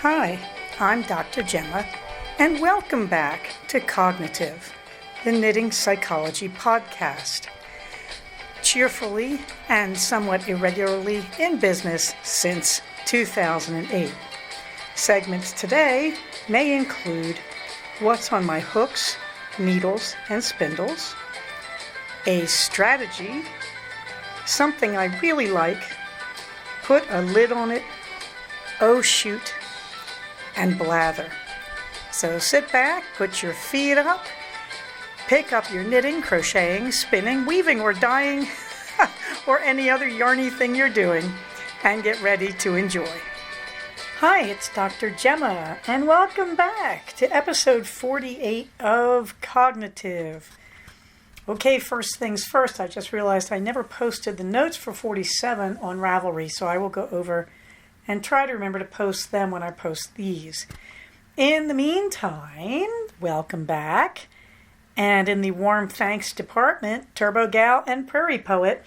Hi, I'm Dr. Gemma, and welcome back to Cognitive, the Knitting Psychology podcast. Cheerfully and somewhat irregularly in business since 2008. Segments today may include what's on my hooks, needles, and spindles, a strategy, something I really like, put a lid on it, oh shoot, and blather. So sit back, put your feet up, pick up your knitting, crocheting, spinning, weaving, or dyeing, or any other yarny thing you're doing, and get ready to enjoy. Hi, it's Dr. Gemma, and welcome back to episode 48 of Cognitive. Okay, first things first, I just realized I never posted the notes for 47 on Ravelry, so I will go over and try to remember to post them when I post these. In the meantime, welcome back. And in the warm thanks department, Turbo Gal and Prairie Poet,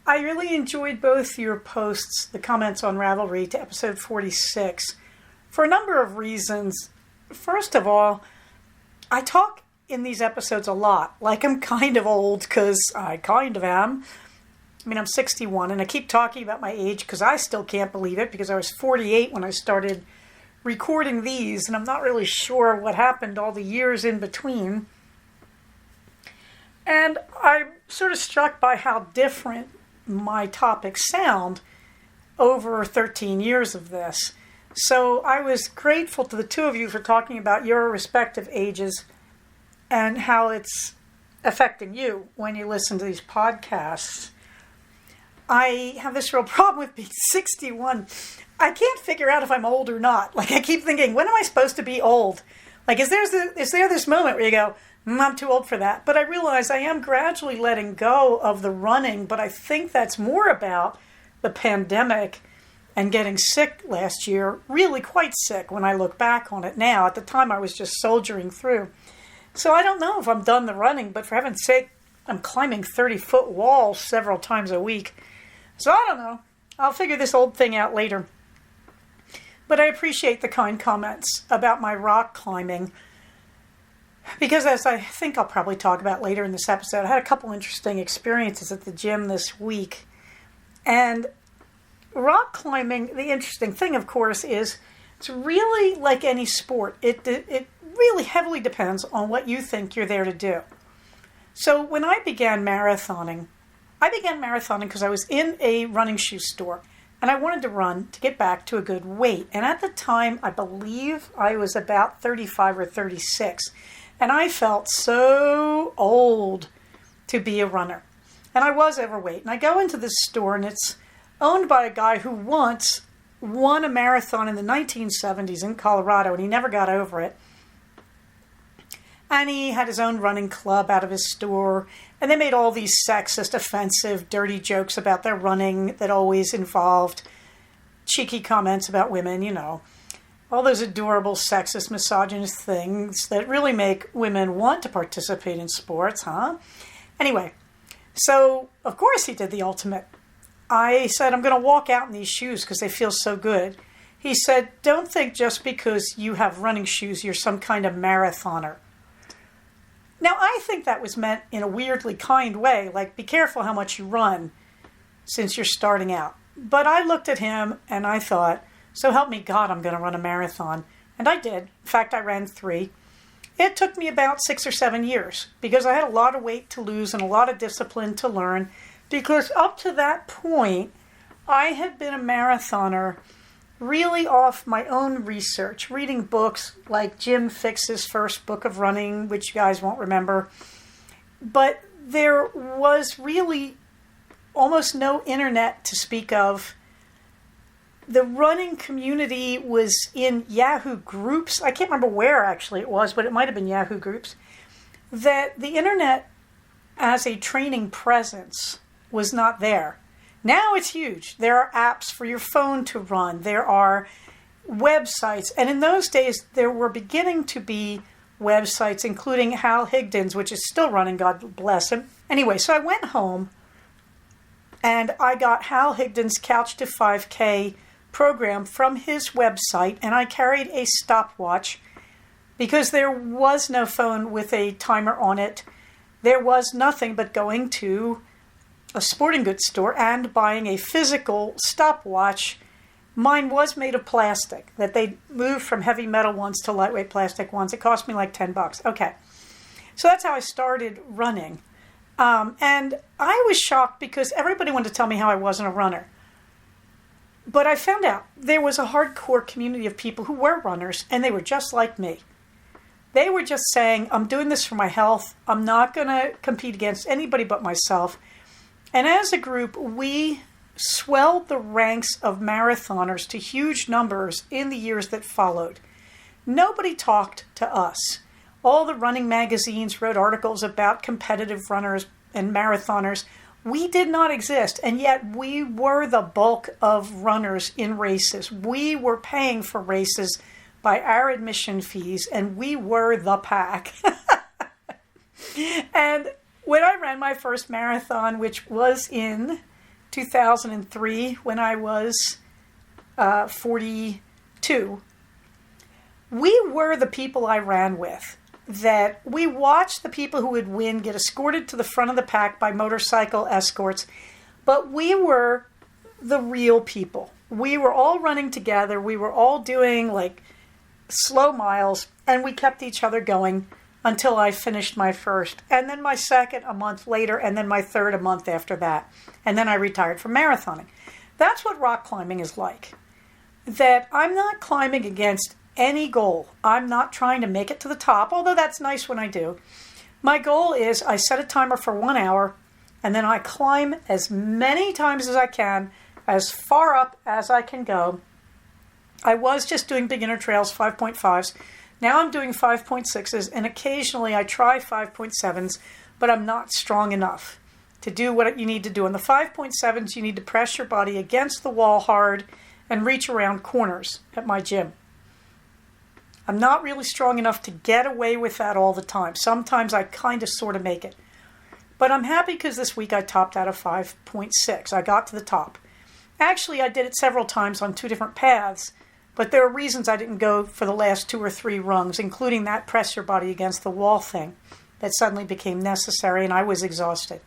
I really enjoyed both your posts, the comments on Ravelry to episode 46, for a number of reasons. First of all, I talk in these episodes a lot, like I'm kind of old, because I kind of am. I'm 61, and I keep talking about my age because I still can't believe it, because I was 48 when I started recording these, and I'm not really sure what happened all the years in between. And I'm sort of struck by how different my topics sound over 13 years of this. So I was grateful to the two of you for talking about your respective ages and how it's affecting you when you listen to these podcasts. I have this real problem with being 61. I can't figure out if I'm old or not. Like, I keep thinking, when am I supposed to be old? Like, is there this moment where you go, I'm too old for that? But I realize I am gradually letting go of the running, but I think that's more about the pandemic and getting sick last year, really quite sick when I look back on it now. At the time, I was just soldiering through. So I don't know if I'm done the running, but for heaven's sake, I'm climbing 30-foot walls several times a week. So I don't know. I'll figure this old thing out later. But I appreciate the kind comments about my rock climbing, because as I think I'll probably talk about later in this episode, I had a couple interesting experiences at the gym this week. And rock climbing, the interesting thing, of course, is it's really like any sport. It really heavily depends on what you think you're there to do. So when I began marathoning because I was in a running shoe store, and I wanted to run to get back to a good weight. And at the time, I believe I was about 35 or 36. And I felt so old to be a runner. And I was overweight. And I go into this store, and it's owned by a guy who once won a marathon in the 1970s in Colorado, and he never got over it. And he had his own running club out of his store. And they made all these sexist, offensive, dirty jokes about their running that always involved cheeky comments about women, all those adorable sexist, misogynist things that really make women want to participate in sports, huh? Anyway, so of course he did the ultimate. I said, I'm going to walk out in these shoes because they feel so good. He said, don't think just because you have running shoes, you're some kind of marathoner. Now, I think that was meant in a weirdly kind way, like be careful how much you run since you're starting out. But I looked at him and I thought, so help me God, I'm going to run a marathon. And I did. In fact, I ran 3. It took me about 6 or 7 years because I had a lot of weight to lose and a lot of discipline to learn, because up to that point, I had been a marathoner really off my own research, reading books like Jim Fixx's first book of running, which you guys won't remember. But there was really almost no internet to speak of. The running community was in Yahoo groups. I can't remember where actually it was, but it might have been Yahoo groups. That the internet as a training presence was not there. Now it's huge. There are apps for your phone to run. There are websites. And in those days, there were beginning to be websites, including Hal Higdon's, which is still running, God bless him. Anyway, so I went home and I got Hal Higdon's Couch to 5K program from his website, and I carried a stopwatch because there was no phone with a timer on it. There was nothing but going to a sporting goods store and buying a physical stopwatch. Mine was made of plastic, that they moved from heavy metal ones to lightweight plastic ones. It cost me like $10. Okay. So that's how I started running. And I was shocked because everybody wanted to tell me how I wasn't a runner. But I found out there was a hardcore community of people who were runners, and they were just like me. They were just saying, I'm doing this for my health. I'm not going to compete against anybody but myself. And as a group, we swelled the ranks of marathoners to huge numbers in the years that followed. Nobody talked to us. All the running magazines wrote articles about competitive runners and marathoners. We did not exist, and yet we were the bulk of runners in races. We were paying for races by our admission fees, and we were the pack. And when I ran my first marathon, which was in 2003, when I was 42, we were the people I ran with. That we watched the people who would win get escorted to the front of the pack by motorcycle escorts, but we were the real people. We were all running together. We were all doing like slow miles, and we kept each other going until I finished my first, and then my second a month later, and then my third a month after that. And then I retired from marathoning. That's what rock climbing is like. That I'm not climbing against any goal. I'm not trying to make it to the top, although that's nice when I do. My goal is I set a timer for 1 hour, and then I climb as many times as I can, as far up as I can go. I was just doing beginner trails, 5.5s. Now I'm doing 5.6s, and occasionally I try 5.7s, but I'm not strong enough to do what you need to do. In the 5.7s, you need to press your body against the wall hard and reach around corners at my gym. I'm not really strong enough to get away with that all the time. Sometimes I kind of sort of make it. But I'm happy because this week I topped out of 5.6. I got to the top. Actually, I did it several times on 2 different paths, but there are reasons I didn't go for the last 2 or 3 rungs, including that press your body against the wall thing that suddenly became necessary, and I was exhausted.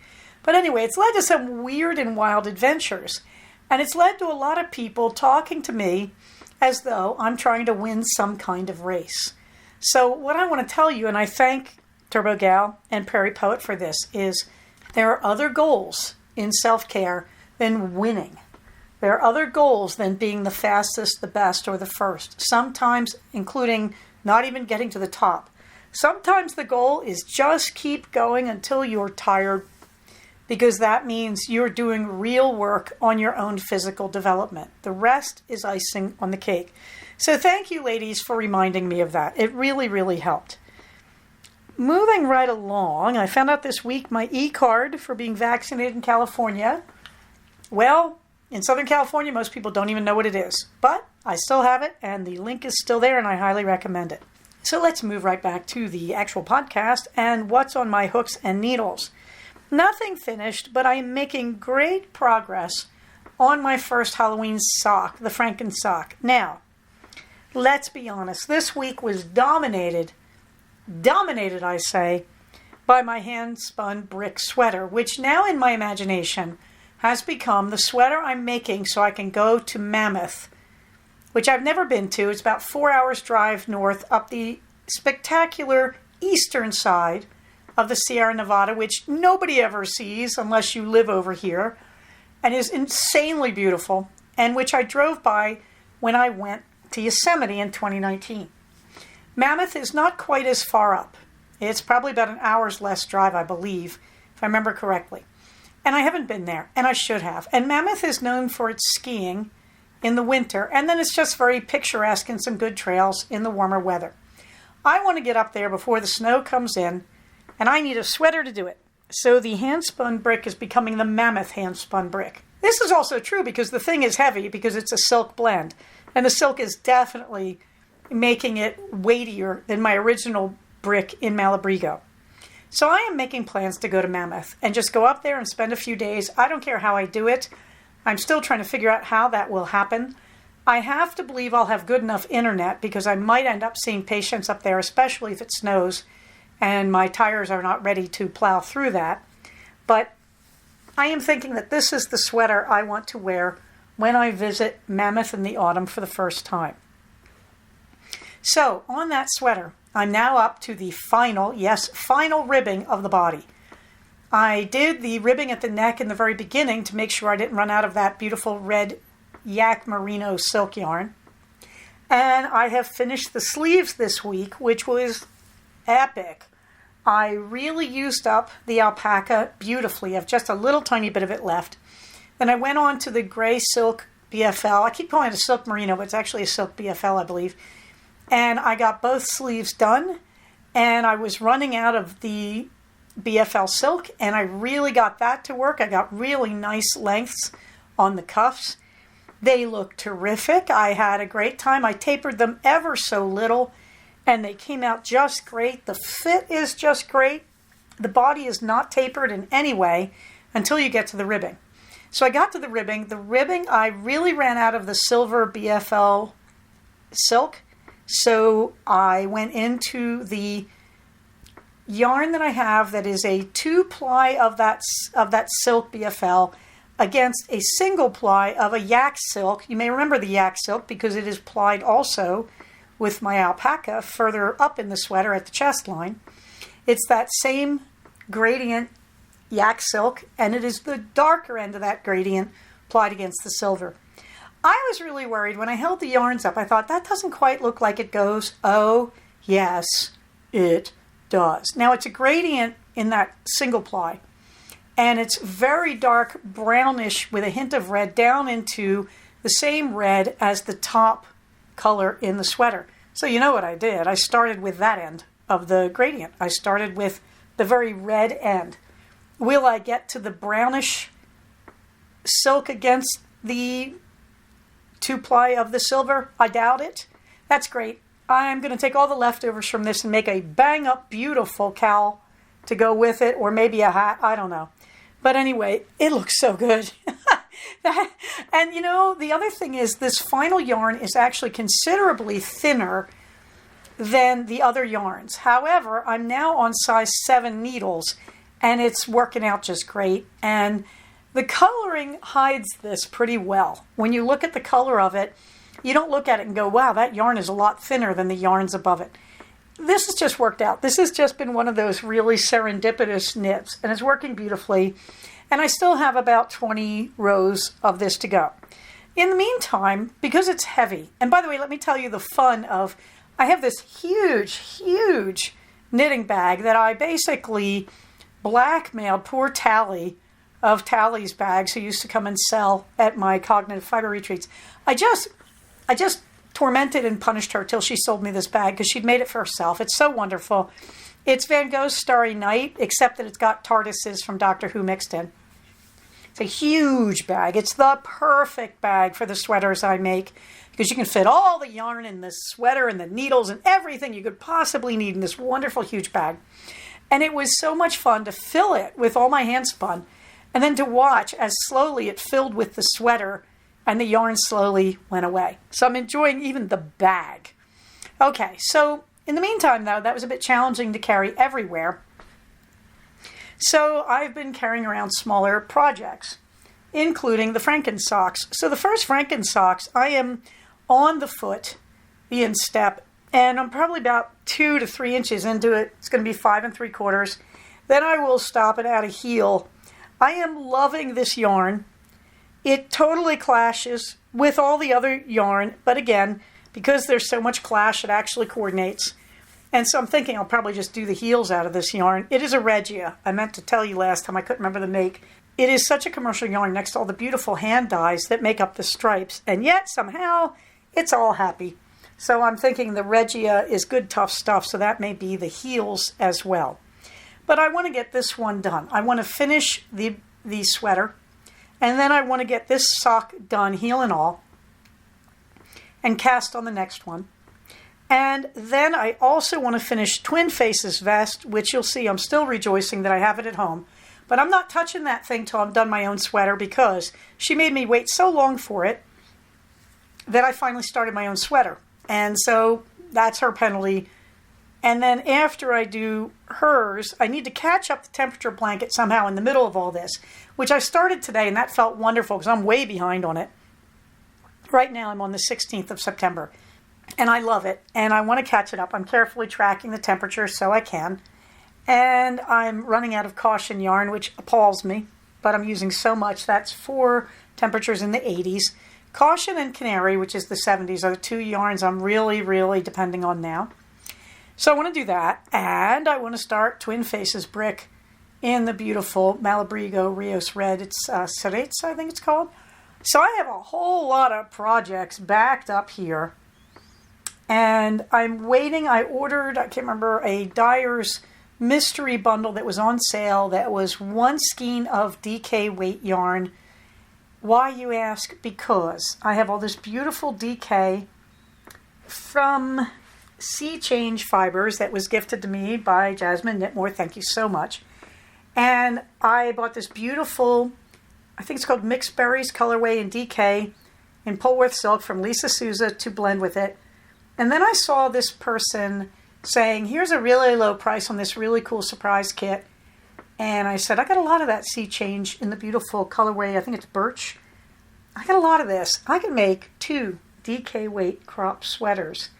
But anyway, it's led to some weird and wild adventures, and it's led to a lot of people talking to me as though I'm trying to win some kind of race. So what I want to tell you, and I thank Turbo Gal and Prairie Poet for this, is there are other goals in self-care than winning. There are other goals than being the fastest, the best, or the first. Sometimes including not even getting to the top. Sometimes the goal is just keep going until you're tired, because that means you're doing real work on your own physical development. The rest is icing on the cake. So thank you, ladies, for reminding me of that. It really, really helped. Moving right along, I found out this week my e-card for being vaccinated in California. Well, in Southern California, most people don't even know what it is. But I still have it, and the link is still there, and I highly recommend it. So let's move right back to the actual podcast and what's on my hooks and needles. Nothing finished, but I am making great progress on my first Halloween sock, the Franken sock. Now, let's be honest. This week was dominated, I say, by my hand-spun brick sweater, which now in my imagination has become the sweater I'm making so I can go to Mammoth, which I've never been to. It's about 4 hours drive north up the spectacular eastern side of the Sierra Nevada, which nobody ever sees unless you live over here, and is insanely beautiful, and which I drove by when I went to Yosemite in 2019. Mammoth is not quite as far up. It's probably about an hour's less drive, I believe, if I remember correctly. And I haven't been there, and I should have. And Mammoth is known for its skiing in the winter, and then it's just very picturesque and some good trails in the warmer weather. I want to get up there before the snow comes in, and I need a sweater to do it. So the hand-spun brick is becoming the Mammoth hand-spun brick. This is also true because the thing is heavy because it's a silk blend. And the silk is definitely making it weightier than my original brick in Malabrigo. So I am making plans to go to Mammoth and just go up there and spend a few days. I don't care how I do it. I'm still trying to figure out how that will happen. I have to believe I'll have good enough internet because I might end up seeing patients up there, especially if it snows and my tires are not ready to plow through that. But I am thinking that this is the sweater I want to wear when I visit Mammoth in the autumn for the first time. So on that sweater, I'm now up to the final ribbing of the body. I did the ribbing at the neck in the very beginning to make sure I didn't run out of that beautiful red yak merino silk yarn. And I have finished the sleeves this week, which was epic. I really used up the alpaca beautifully. I have just a little tiny bit of it left. Then I went on to the gray silk BFL. I keep calling it a silk merino, but it's actually a silk BFL, I believe. And I got both sleeves done. And I was running out of the BFL silk, and I really got that to work. I got really nice lengths on the cuffs. They look terrific. I had a great time. I tapered them ever so little, and they came out just great. The fit is just great. The body is not tapered in any way until you get to the ribbing. So I got to the ribbing. The ribbing, I really ran out of the silver BFL silk, so I went into the yarn that I have that is a 2-ply of that silk BFL against a single ply of a yak silk. You may remember the yak silk because it is plied also with my alpaca further up in the sweater at the chest line. It's that same gradient yak silk, and it is the darker end of that gradient plied against the silver. I was really worried when I held the yarns up. I thought, that doesn't quite look like it goes. Oh, yes, it does. Now, it's a gradient in that single ply, and it's very dark brownish with a hint of red down into the same red as the top color in the sweater. So you know what I did. I started with that end of the gradient. I started with the very red end. Will I get to the brownish silk against the 2-ply of the silver? I doubt it. That's great. I'm going to take all the leftovers from this and make a bang-up beautiful cowl to go with it, or maybe a hat. I don't know. But anyway, it looks so good. And you know, the other thing is this final yarn is actually considerably thinner than the other yarns. However, I'm now on size 7 needles, and it's working out just great. And the coloring hides this pretty well. When you look at the color of it, you don't look at it and go, wow, that yarn is a lot thinner than the yarns above it. This has just worked out. This has just been one of those really serendipitous knits, and it's working beautifully. And I still have about 20 rows of this to go. In the meantime, because it's heavy, and by the way, let me tell you the fun of, I have this huge knitting bag that I basically blackmailed poor Tally of Tally's Bags, who used to come and sell at my cognitive fiber retreats. I just tormented and punished her till she sold me this bag because she'd made it for herself. It's so wonderful. It's Van Gogh's Starry Night, except that it's got TARDISes from Doctor Who mixed in. It's a huge bag. It's the perfect bag for the sweaters I make because you can fit all the yarn in the sweater and the needles and everything you could possibly need in this wonderful huge bag. And it was so much fun to fill it with all my hand spun and then to watch as slowly it filled with the sweater and the yarn slowly went away. So I'm enjoying even the bag. Okay, so in the meantime, though, that was a bit challenging to carry everywhere. So I've been carrying around smaller projects, including the Franken socks. So the first Franken socks, I am on the foot, the instep, and I'm probably about 2 to 3 inches into it. It's going to be 5 3/4. Then I will stop and add a heel. I am loving this yarn. It totally clashes with all the other yarn, but again, because there's so much clash, it actually coordinates. And so I'm thinking I'll probably just do the heels out of this yarn. It is a Regia. I meant to tell you last time, I couldn't remember the make. It is such a commercial yarn next to all the beautiful hand dyes that make up the stripes, and yet somehow it's all happy. So I'm thinking the Regia is good, tough stuff, so that may be the heels as well. But I want to get this one done. I want to finish the sweater, and then I want to get this sock done, heel and all, and cast on the next one. And then I also want to finish Twin Faces vest, which you'll see I'm still rejoicing that I have it at home. But I'm not touching that thing till I'm done my own sweater because she made me wait so long for it. that I finally started my own sweater. And so that's her penalty. And then after I do hers, I need to catch up the temperature blanket somehow in the middle of all this, which I started today, and that felt wonderful because I'm way behind on it. Right now I'm on the 16th of September, and I love it, and I want to catch it up. I'm carefully tracking the temperature so I can, and I'm running out of caution yarn, which appalls me, but I'm using so much. That's 4 temperatures in the 80s. Caution and Canary, which is the 70s, are the 2 yarns I'm really, really depending on now. So I want to do that, and I want to start Twin Faces brick in the beautiful Malabrigo Rios Red. It's Cerezo, I think it's called. So I have a whole lot of projects backed up here, and I'm waiting. I ordered, I can't remember, a Dyer's mystery bundle that was on sale that was 1 skein of DK weight yarn. Why, you ask? Because I have all this beautiful DK from Sea Change Fibers that was gifted to me by Jasmine Knitmore. Thank you so much. And I bought this beautiful, I think it's called Mixed Berries colorway in DK in Polworth Silk from Lisa Souza to blend with it. And then I saw this person saying, here's a really low price on this really cool surprise kit. And I said, I got a lot of that Sea Change in the beautiful colorway. I think it's Birch. I got a lot of this. I can make 2 DK weight crop sweaters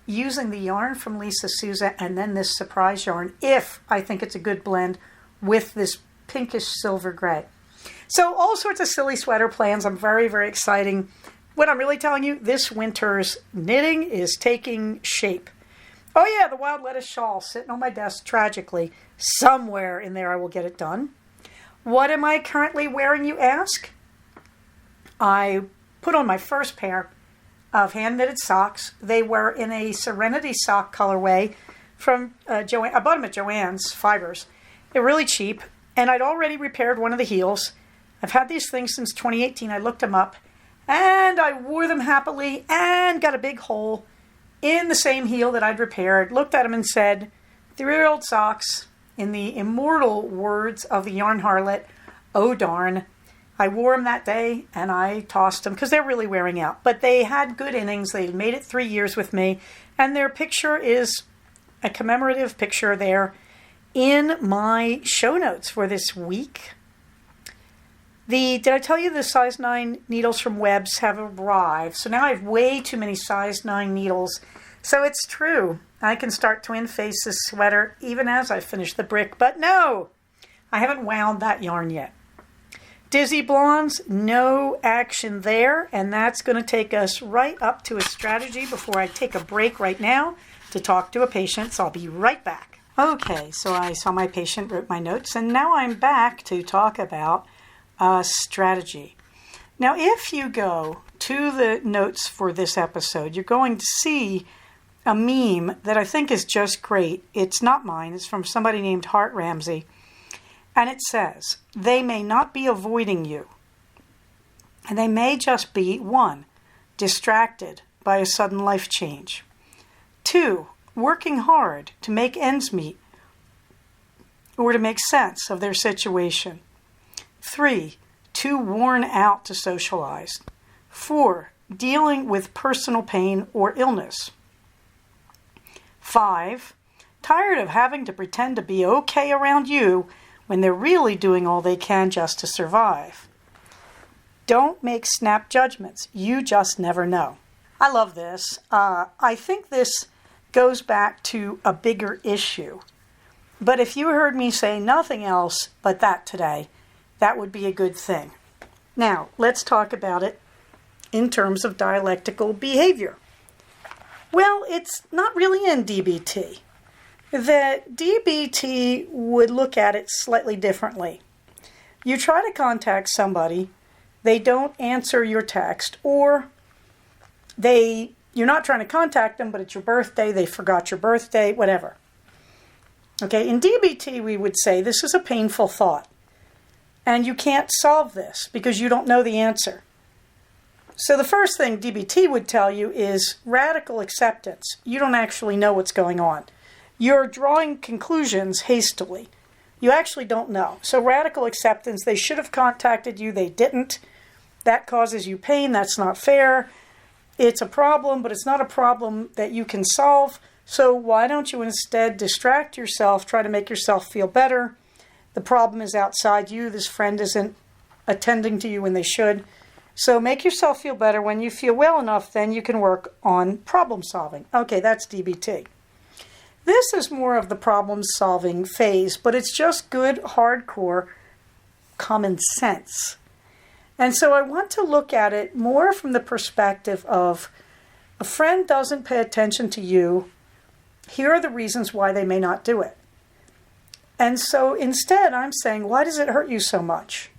using the yarn from Lisa Souza and then this surprise yarn, if I think it's a good blend with this pinkish silver gray. So all sorts of silly sweater plans. I'm very, very exciting. What I'm really telling you, this winter's knitting is taking shape. Oh yeah, the wild lettuce shawl sitting on my desk tragically. Somewhere in there I will get it done. What am I currently wearing, you ask? I put on my first pair of hand-knitted socks. They were in a Serenity sock colorway from Joanne. I bought them at Joann's Fibers. They're really cheap, and I'd already repaired one of the heels. I've had these things since 2018. I looked them up, and I wore them happily and got a big hole in the same heel that I'd repaired. Looked at them and said, 3-year-old socks, in the immortal words of the yarn harlot, oh darn. I wore them that day, and I tossed them because they're really wearing out. But they had good innings. They made it 3 years with me, and their picture is a commemorative picture there in my show notes for this week. Did I tell you the size 9 needles from Webb's have arrived? So now I have way too many size 9 needles. So it's true. I can start Twin Faces sweater even as I finish the brick. But no, I haven't wound that yarn yet. Dizzy Blondes, no action there, and that's going to take us right up to a strategy before I take a break right now to talk to a patient, so I'll be right back. Okay, so I saw my patient, wrote my notes, and now I'm back to talk about strategy. Now, if you go to the notes for this episode, you're going to see a meme that I think is just great. It's not mine, it's from somebody named Hart Ramsey. And it says, they may not be avoiding you. And they may just be, 1, distracted by a sudden life change. 2, working hard to make ends meet or to make sense of their situation. 3, too worn out to socialize. 4, dealing with personal pain or illness. 5, tired of having to pretend to be okay around you when they're really doing all they can just to survive. Don't make snap judgments. You just never know. I love this. I think this goes back to a bigger issue. But if you heard me say nothing else but that today, that would be a good thing. Now, let's talk about it in terms of dialectical behavior. Well, it's not really in DBT. That DBT would look at it slightly differently. You try to contact somebody, they don't answer your text, or you're not trying to contact them, but it's your birthday, they forgot your birthday, whatever. Okay, in DBT we would say this is a painful thought, and you can't solve this because you don't know the answer. So the first thing DBT would tell you is radical acceptance. You don't actually know what's going on. You're drawing conclusions hastily. You actually don't know. So radical acceptance, they should have contacted you, they didn't. That causes you pain, that's not fair. It's a problem, but it's not a problem that you can solve. So why don't you instead distract yourself, try to make yourself feel better? The problem is outside you. This friend isn't attending to you when they should. So make yourself feel better. When you feel well enough, then you can work on problem solving. Okay, that's DBT. This is more of the problem solving phase, but it's just good, hardcore common sense. And so I want to look at it more from the perspective of a friend doesn't pay attention to you. Here are the reasons why they may not do it. And so instead, I'm saying, why does it hurt you so much?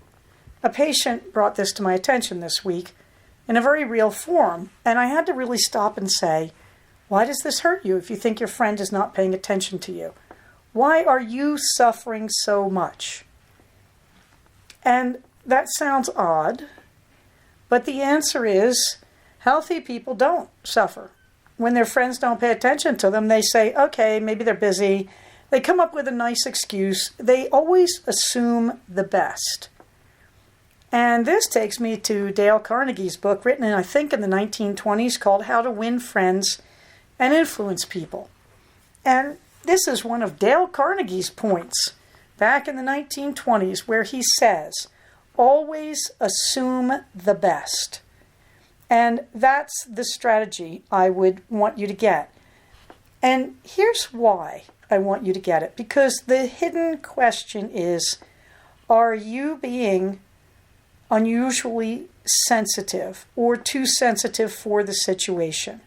A patient brought this to my attention this week in a very real form, and I had to really stop and say, why does this hurt you if you think your friend is not paying attention to you? Why are you suffering so much? And that sounds odd, but the answer is healthy people don't suffer. When their friends don't pay attention to them, they say, okay, maybe they're busy. They come up with a nice excuse. They always assume the best. And this takes me to Dale Carnegie's book, written in, I think, in the 1920s, called How to Win Friends and Influence People. And this is one of Dale Carnegie's points back in the 1920s, where he says, always assume the best. And that's the strategy I would want you to get. And here's why I want you to get it. Because the hidden question is, are you being unusually sensitive or too sensitive for the situation?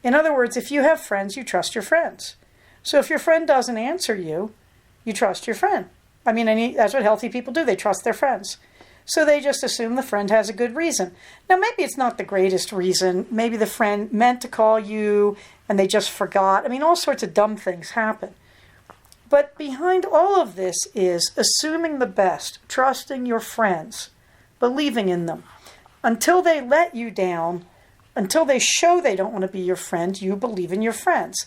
In other words, if you have friends, you trust your friends. So if your friend doesn't answer you, you trust your friend. I mean, that's what healthy people do. They trust their friends. So they just assume the friend has a good reason. Now, maybe it's not the greatest reason. Maybe the friend meant to call you and they just forgot. I mean, all sorts of dumb things happen. But behind all of this is assuming the best, trusting your friends, believing in them. Until they let you down, until they show they don't want to be your friend, you believe in your friends.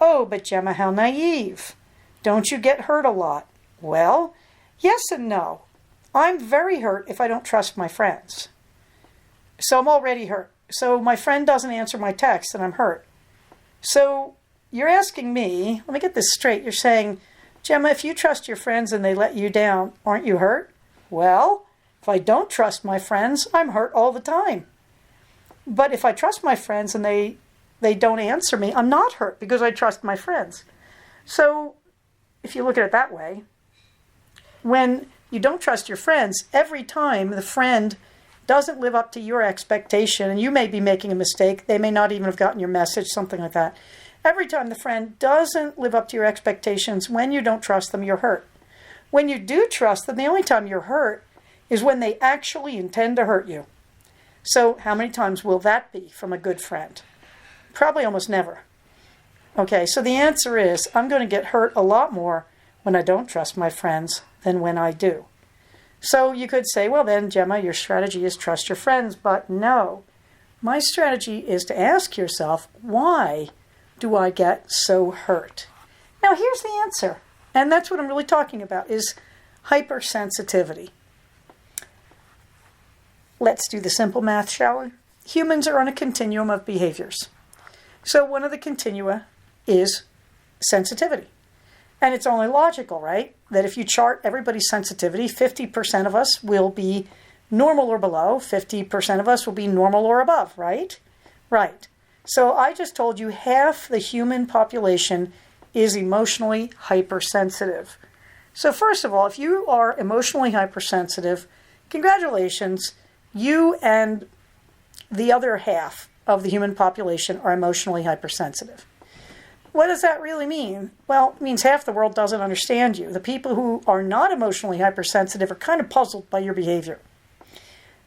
Oh, but Gemma, how naive. Don't you get hurt a lot? Well, yes and no. I'm very hurt if I don't trust my friends. So I'm already hurt. So my friend doesn't answer my text and I'm hurt. So you're asking me, let me get this straight. You're saying, Gemma, if you trust your friends and they let you down, aren't you hurt? Well, if I don't trust my friends, I'm hurt all the time. But if I trust my friends and they don't answer me, I'm not hurt because I trust my friends. So if you look at it that way, when you don't trust your friends, every time the friend doesn't live up to your expectation, and you may be making a mistake, they may not even have gotten your message, something like that. Every time the friend doesn't live up to your expectations, when you don't trust them, you're hurt. When you do trust them, the only time you're hurt is when they actually intend to hurt you. So how many times will that be from a good friend? Probably almost never. Okay, so the answer is I'm going to get hurt a lot more when I don't trust my friends than when I do. So you could say, well then, Gemma, your strategy is trust your friends. But no, my strategy is to ask yourself, why do I get so hurt? Now here's the answer. And that's what I'm really talking about, is hypersensitivity. Let's do the simple math, shall we? Humans are on a continuum of behaviors. So one of the continua is sensitivity. And it's only logical, right? That if you chart everybody's sensitivity, 50% of us will be normal or below, 50% of us will be normal or above, right? Right. So I just told you half the human population is emotionally hypersensitive. So first of all, if you are emotionally hypersensitive, congratulations, you and the other half of the human population are emotionally hypersensitive. What does that really mean? Well, it means half the world doesn't understand you. The people who are not emotionally hypersensitive are kind of puzzled by your behavior.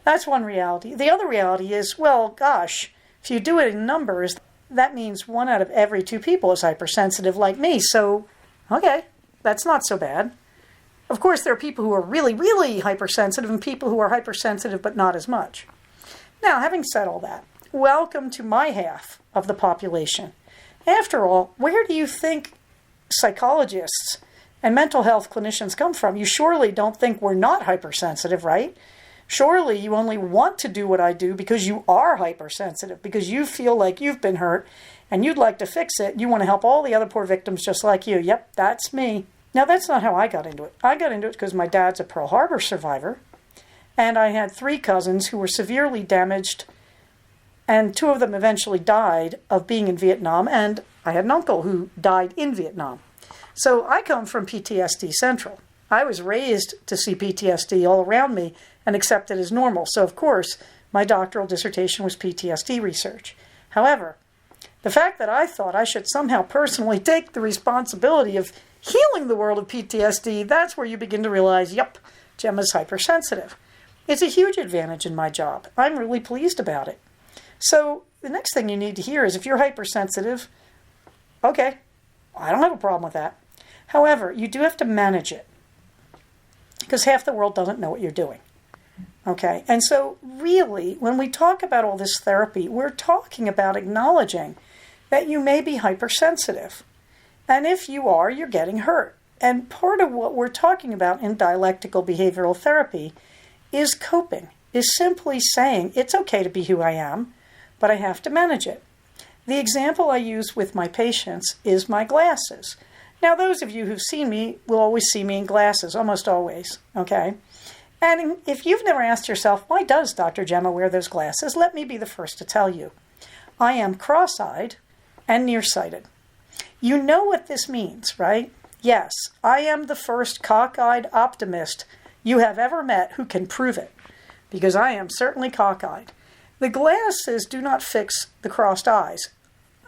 That's one reality. The other reality is, well, gosh, if you do it in numbers, that means 1 out of every 2 people is hypersensitive like me. So, okay, that's not so bad. Of course, there are people who are really, really hypersensitive and people who are hypersensitive but not as much. Now, having said all that, welcome to my half of the population. After all, where do you think psychologists and mental health clinicians come from? You surely don't think we're not hypersensitive, right? Surely you only want to do what I do because you are hypersensitive, because you feel like you've been hurt and you'd like to fix it. You want to help all the other poor victims just like you. Yep, that's me. Now, that's not how I got into it. I got into it because my dad's a Pearl Harbor survivor, and I had 3 cousins who were severely damaged, and 2 of them eventually died of being in Vietnam, and I had an uncle who died in Vietnam. So I come from PTSD Central. I was raised to see PTSD all around me and accept it as normal. So, of course, my doctoral dissertation was PTSD research. However, the fact that I thought I should somehow personally take the responsibility of healing the world of PTSD, that's where you begin to realize, yep, Gemma's hypersensitive. It's a huge advantage in my job. I'm really pleased about it. So the next thing you need to hear is if you're hypersensitive, okay, I don't have a problem with that. However, you do have to manage it because half the world doesn't know what you're doing. Okay, and so really, when we talk about all this therapy, we're talking about acknowledging that you may be hypersensitive. And if you are, you're getting hurt. And part of what we're talking about in dialectical behavioral therapy is coping, is simply saying, it's okay to be who I am, but I have to manage it. The example I use with my patients is my glasses. Now, those of you who've seen me will always see me in glasses, almost always, okay? And if you've never asked yourself, why does Dr. Gemma wear those glasses? Let me be the first to tell you. I am cross-eyed and nearsighted. You know what this means, right? Yes, I am the first cockeyed optimist you have ever met who can prove it, because I am certainly cockeyed. The glasses do not fix the crossed eyes.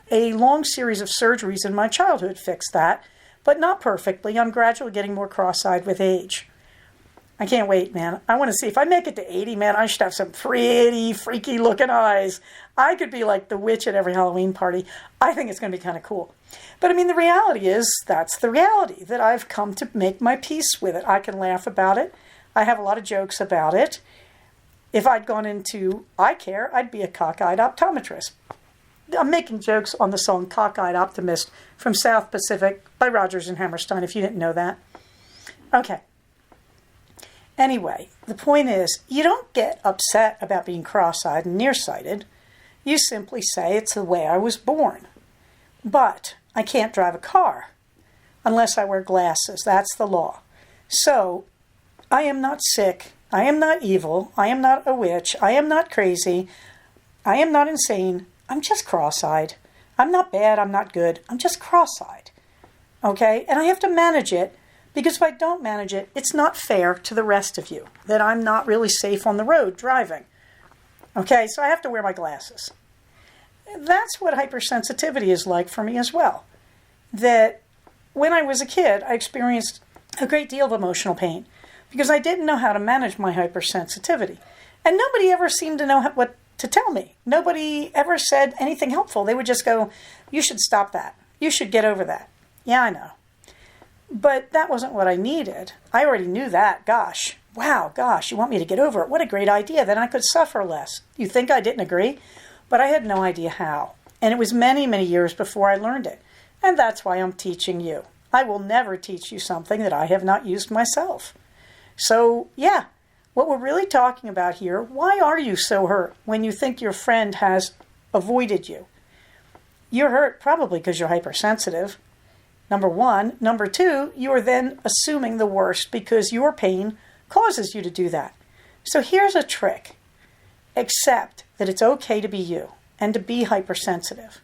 A long series of surgeries in my childhood fixed that, but not perfectly. I'm gradually getting more cross-eyed with age. I can't wait, man. I want to see. If I make it to 80, man, I should have some pretty freaky looking eyes. I could be like the witch at every Halloween party. I think it's going to be kind of cool. But I mean, the reality is, that's the reality, that I've come to make my peace with it. I can laugh about it. I have a lot of jokes about it. If I'd gone into eye care, I'd be a cockeyed optometrist. I'm making jokes on the song Cockeyed Optimist from South Pacific by Rodgers and Hammerstein, if you didn't know that. Okay. Anyway, the point is, you don't get upset about being cross-eyed and nearsighted. You simply say, it's the way I was born. But I can't drive a car unless I wear glasses. That's the law. So, I am not sick. I am not evil. I am not a witch. I am not crazy. I am not insane. I'm just cross-eyed. I'm not bad. I'm not good. I'm just cross-eyed. Okay? And I have to manage it. Because if I don't manage it, it's not fair to the rest of you that I'm not really safe on the road driving. Okay, so I have to wear my glasses. That's what hypersensitivity is like for me as well. That when I was a kid, I experienced a great deal of emotional pain because I didn't know how to manage my hypersensitivity. And nobody ever seemed to know what to tell me. Nobody ever said anything helpful. They would just go, you should stop that. You should get over that. Yeah, I know. But that wasn't what I needed. I already knew that. Gosh, you want me to get over it? What a great idea. Then I could suffer less. You think I didn't agree? But I had no idea how. And it was many, many years before I learned it. And that's why I'm teaching you. I will never teach you something that I have not used myself. So, yeah, what we're really talking about here, why are you so hurt when you think your friend has avoided you? You're hurt probably because you're hypersensitive. Number one. Number two, you are then assuming the worst because your pain causes you to do that. So here's a trick. Accept that it's okay to be you and to be hypersensitive.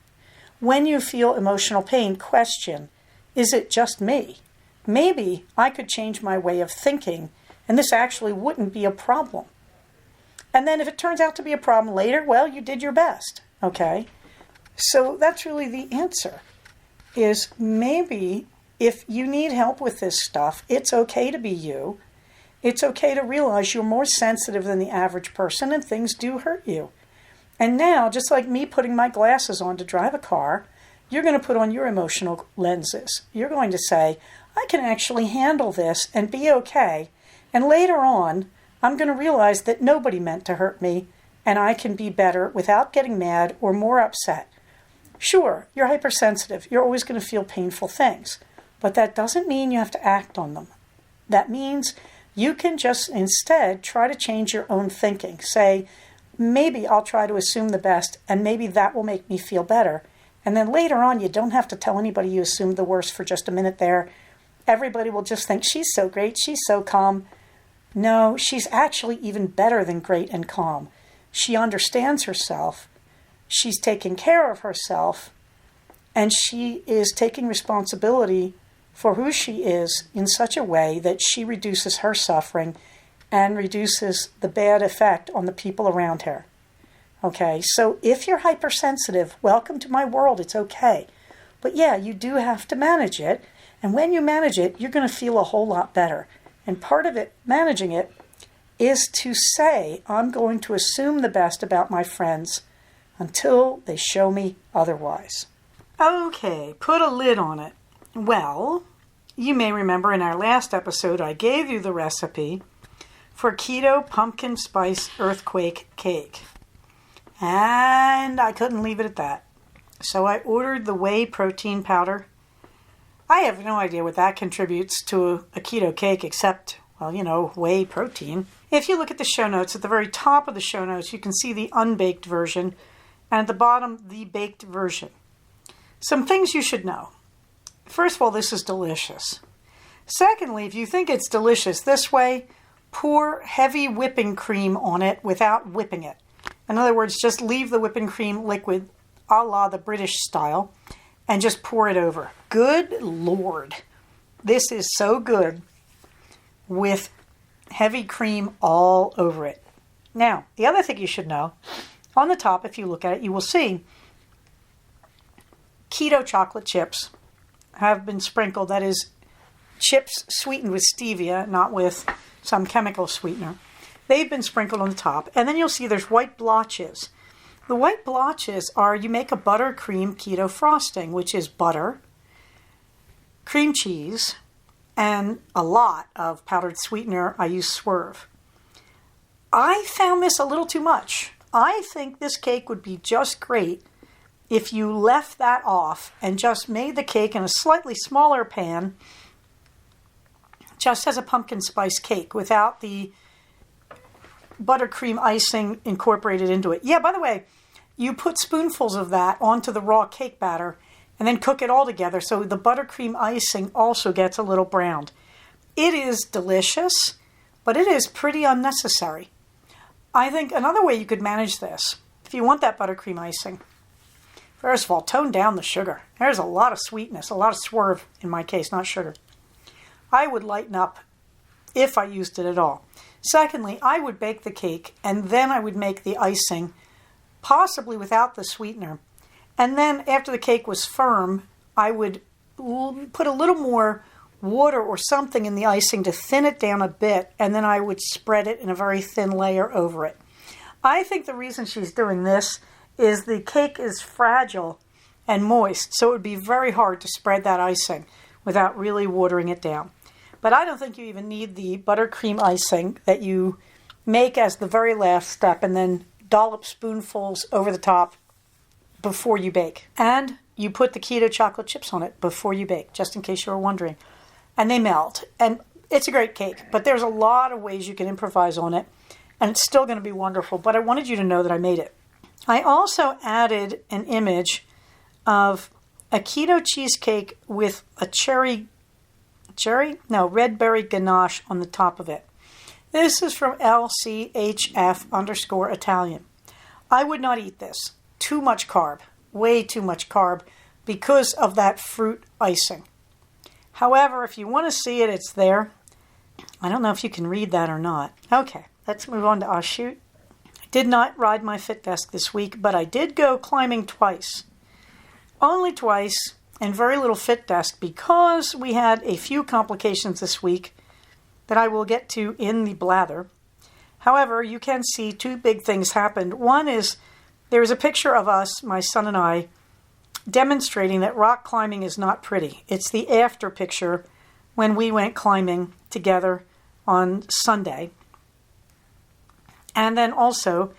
When you feel emotional pain, question, is it just me? Maybe I could change my way of thinking and this actually wouldn't be a problem. And then if it turns out to be a problem later, well, you did your best, okay? So that's really the answer. Is maybe if you need help with this stuff, it's okay to be you. It's okay to realize you're more sensitive than the average person and things do hurt you. And now, just like me putting my glasses on to drive a car, you're going to put on your emotional lenses. You're going to say, I can actually handle this and be okay. And later on, I'm going to realize that nobody meant to hurt me and I can be better without getting mad or more upset. Sure, you're hypersensitive. You're always going to feel painful things. But that doesn't mean you have to act on them. That means You can just instead try to change your own thinking. Say, maybe I'll try to assume the best, and maybe that will make me feel better. And then later on, you don't have to tell anybody you assumed the worst for just a minute there. Everybody will just think, she's so great, she's so calm. No, she's actually even better than great and calm. She understands herself, she's taking care of herself, and she is taking responsibility for who she is in such a way that she reduces her suffering and reduces the bad effect on the people around her. Okay, so if you're hypersensitive, welcome to my world, it's okay. But yeah, you do have to manage it, and when you manage it, you're going to feel a whole lot better. And part of it, managing it, is to say, I'm going to assume the best about my friends until they show me otherwise. Okay, put a lid on it. Well, you may remember in our last episode I gave you the recipe for keto pumpkin spice earthquake cake. And I couldn't leave it at that. So I ordered the whey protein powder. I have no idea what that contributes to a keto cake except, well, whey protein. If you look at the show notes, at the very top of the show notes, you can see the unbaked version, and at the bottom, the baked version. Some things you should know. First of all, this is delicious. Secondly, if you think it's delicious this way, pour heavy whipping cream on it without whipping it. In other words, just leave the whipping cream liquid a la the British style and just pour it over. Good Lord. This is so good with heavy cream all over it. Now, the other thing you should know, on the top, if you look at it, you will see keto chocolate chips have been sprinkled. That is, chips sweetened with stevia, not with some chemical sweetener. They've been sprinkled on the top. And then you'll see there's white blotches. The white blotches are, you make a buttercream keto frosting, which is butter, cream cheese, and a lot of powdered sweetener. I use Swerve. I found this a little too much. I think this cake would be just great if you left that off and just made the cake in a slightly smaller pan, just as a pumpkin spice cake without the buttercream icing incorporated into it. Yeah, by the way, you put spoonfuls of that onto the raw cake batter and then cook it all together so the buttercream icing also gets a little browned. It is delicious, but it is pretty unnecessary. I think another way you could manage this, if you want that buttercream icing, first of all, tone down the sugar. There's a lot of sweetness, a lot of Swerve in my case, not sugar. I would lighten up if I used it at all. Secondly, I would bake the cake and then I would make the icing, possibly without the sweetener. And then after the cake was firm, I would put a little more water or something in the icing to thin it down a bit, and then I would spread it in a very thin layer over it. I think the reason she's doing this is the cake is fragile and moist, so it would be very hard to spread that icing without really watering it down. But I don't think you even need the buttercream icing that you make as the very last step and then dollop spoonfuls over the top before you bake. And you put the keto chocolate chips on it before you bake, just in case you were wondering. And they melt. And it's a great cake, but there's a lot of ways you can improvise on it, and it's still going to be wonderful. But I wanted you to know that I made it. I also added an image of a keto cheesecake with a red berry ganache on the top of it. This is from LCHF_Italian. I would not eat this. Too much carb. Way too much carb because of that fruit icing. However, if you want to see it, it's there. I don't know if you can read that or not. Okay, let's move on to our shoot. I did not ride my fit desk this week, but I did go climbing twice. Only twice, and very little fit desk because we had a few complications this week that I will get to in the blather. However, you can see two big things happened. One is there is a picture of us, my son and I, demonstrating that rock climbing is not pretty. It's the after picture when we went climbing together on Sunday. And then also,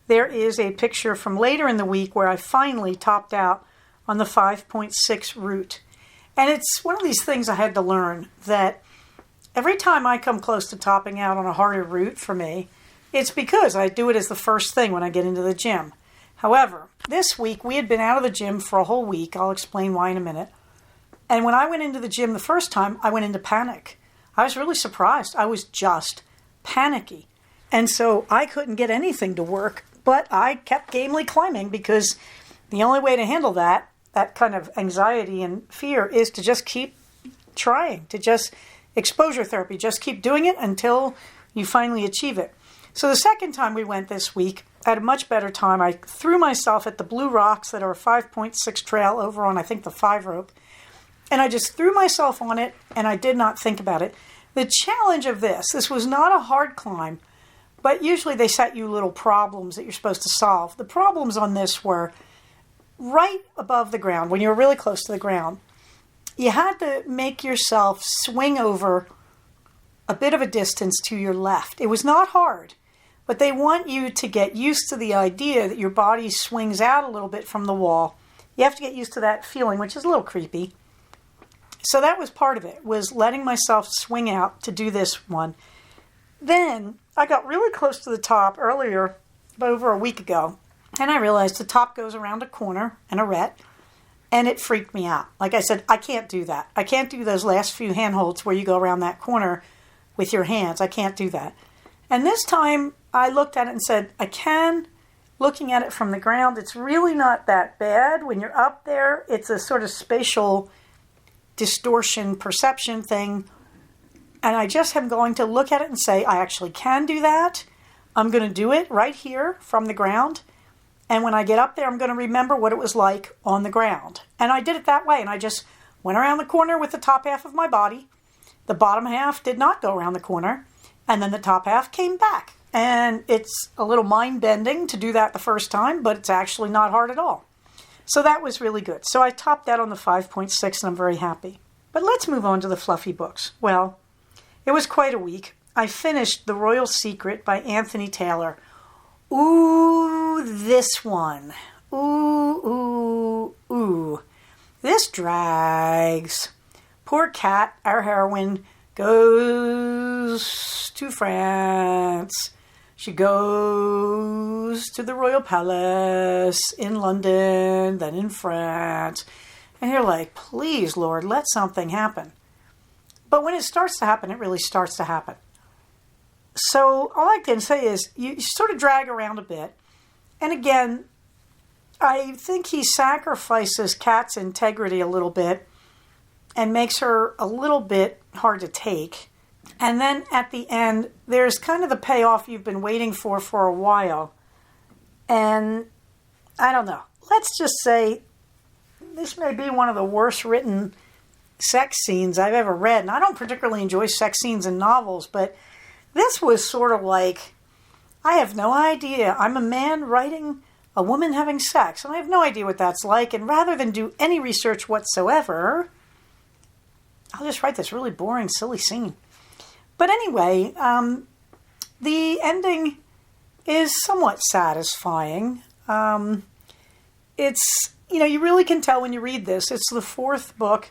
there is a picture from later in the week where I finally topped out on the 5.6 route. And it's one of these things I had to learn, that every time I come close to topping out on a harder route for me, it's because I do it as the first thing when I get into the gym. However, this week we had been out of the gym for a whole week. I'll explain why in a minute. And when I went into the gym the first time, I went into panic. I was really surprised. I was just panicky. And so I couldn't get anything to work, but I kept gamely climbing because the only way to handle that kind of anxiety and fear, is to just keep trying, to just exposure therapy, just keep doing it until you finally achieve it. So the second time we went this week, I had a much better time. I threw myself at the blue rocks that are a 5.6 trail over on, I think, the 5 rope. And I just threw myself on it, and I did not think about it. The challenge of this was not a hard climb, but usually they set you little problems that you're supposed to solve. The problems on this were right above the ground, when you were really close to the ground. You had to make yourself swing over a bit of a distance to your left. It was not hard, but they want you to get used to the idea that your body swings out a little bit from the wall. You have to get used to that feeling, which is a little creepy. So that was part of it, was letting myself swing out to do this one. Then I got really close to the top earlier, over a week ago, and I realized the top goes around a corner and a ret, and it freaked me out. Like I said, I can't do that. I can't do those last few handholds where you go around that corner with your hands. I can't do that. And this time I looked at it and said, I can. Looking at it from the ground, it's really not that bad. When you're up there, it's a sort of spatial distortion perception thing. And I just am going to look at it and say, I actually can do that. I'm going to do it right here from the ground. And when I get up there, I'm going to remember what it was like on the ground. And I did it that way. And I just went around the corner with the top half of my body. The bottom half did not go around the corner. And then the top half came back. And it's a little mind-bending to do that the first time, but it's actually not hard at all. So that was really good. So I topped that on the 5.6, and I'm very happy. But let's move on to the fluffy books. Well, it was quite a week. I finished The Royal Secret by Anthony Taylor. Ooh, this one. Ooh. This drags. Poor Kat, our heroine, goes to France. She goes to the Royal Palace in London, then in France. And you're like, please, Lord, let something happen. But when it starts to happen, it really starts to happen. So all I can say is you sort of drag around a bit. And again, I think he sacrifices Kat's integrity a little bit and makes her a little bit hard to take. And then at the end, there's kind of the payoff you've been waiting for a while. And I don't know. Let's just say this may be one of the worst written sex scenes I've ever read. And I don't particularly enjoy sex scenes in novels, but this was sort of like, I have no idea. I'm a man writing a woman having sex, and I have no idea what that's like. And rather than do any research whatsoever, I'll just write this really boring, silly scene. But anyway, the ending is somewhat satisfying. It's, you really can tell when you read this, it's the fourth book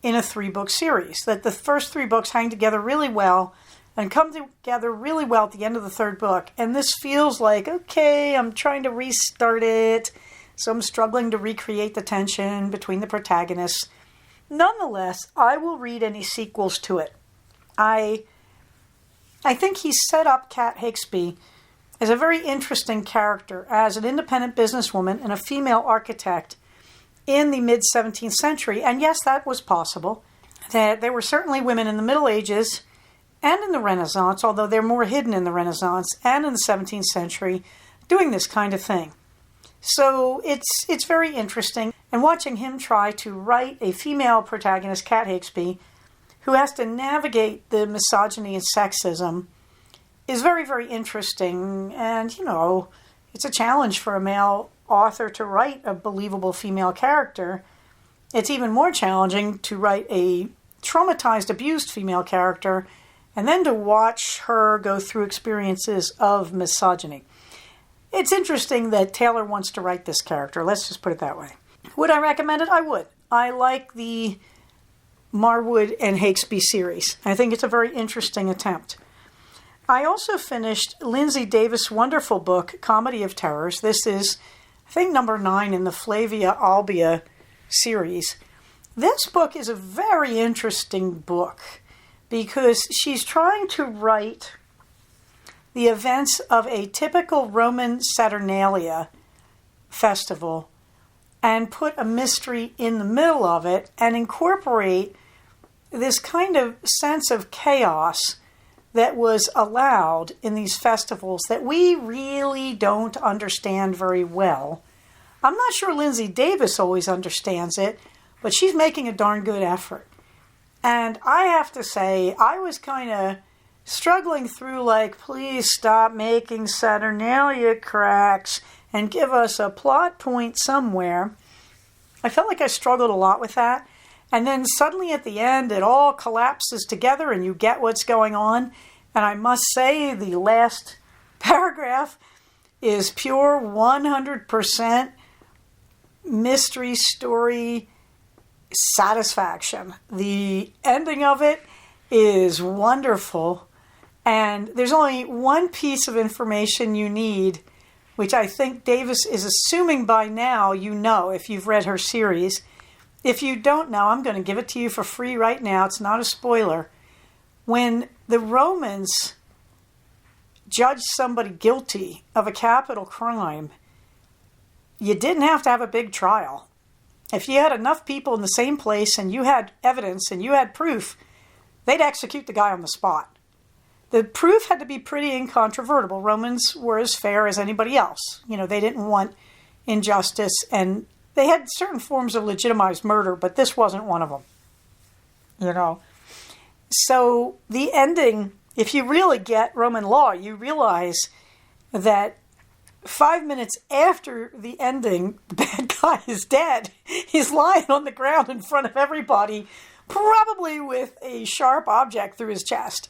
in a 3-book series, that the first 3 books hang together really well and come together really well at the end of the 3rd book. And this feels like, okay, I'm trying to restart it, so I'm struggling to recreate the tension between the protagonists. Nonetheless, I will read any sequels to it. I think he set up Kat Hixby as a very interesting character, as an independent businesswoman and a female architect in the mid-17th century. And yes, that was possible. That there were certainly women in the Middle Ages and in the Renaissance, although they're more hidden in the Renaissance and in the 17th century, doing this kind of thing. So it's very interesting. And watching him try to write a female protagonist, Kat Hixby, who has to navigate the misogyny and sexism, is very, very interesting. And, it's a challenge for a male author to write a believable female character. It's even more challenging to write a traumatized, abused female character and then to watch her go through experiences of misogyny. It's interesting that Taylor wants to write this character. Let's just put it that way. Would I recommend it? I would. I like the Marwood and Hauksbee series. I think it's a very interesting attempt. I also finished Lindsay Davis' wonderful book, Comedy of Terrors. This is, I think, number 9 in the Flavia Albia series. This book is a very interesting book because she's trying to write the events of a typical Roman Saturnalia festival and put a mystery in the middle of it and incorporate this kind of sense of chaos that was allowed in these festivals that we really don't understand very well. I'm not sure Lindsay Davis always understands it, but she's making a darn good effort. And I have to say, I was kind of struggling through like, please stop making Saturnalia cracks and give us a plot point somewhere. I felt like I struggled a lot with that. And then suddenly at the end, it all collapses together and you get what's going on. And I must say, the last paragraph is pure 100% mystery story satisfaction. The ending of it is wonderful. And there's only one piece of information you need, which I think Davis is assuming by now you know if you've read her series. If you don't know, I'm going to give it to you for free right now. It's not a spoiler. When the Romans judged somebody guilty of a capital crime, you didn't have to have a big trial. If you had enough people in the same place and you had evidence and you had proof, they'd execute the guy on the spot. The proof had to be pretty incontrovertible. Romans were as fair as anybody else. You know, they didn't want injustice, and they had certain forms of legitimized murder, but this wasn't one of them. You know. So the ending, if you really get Roman law, you realize that 5 minutes after the ending, the bad guy is dead. He's lying on the ground in front of everybody, probably with a sharp object through his chest.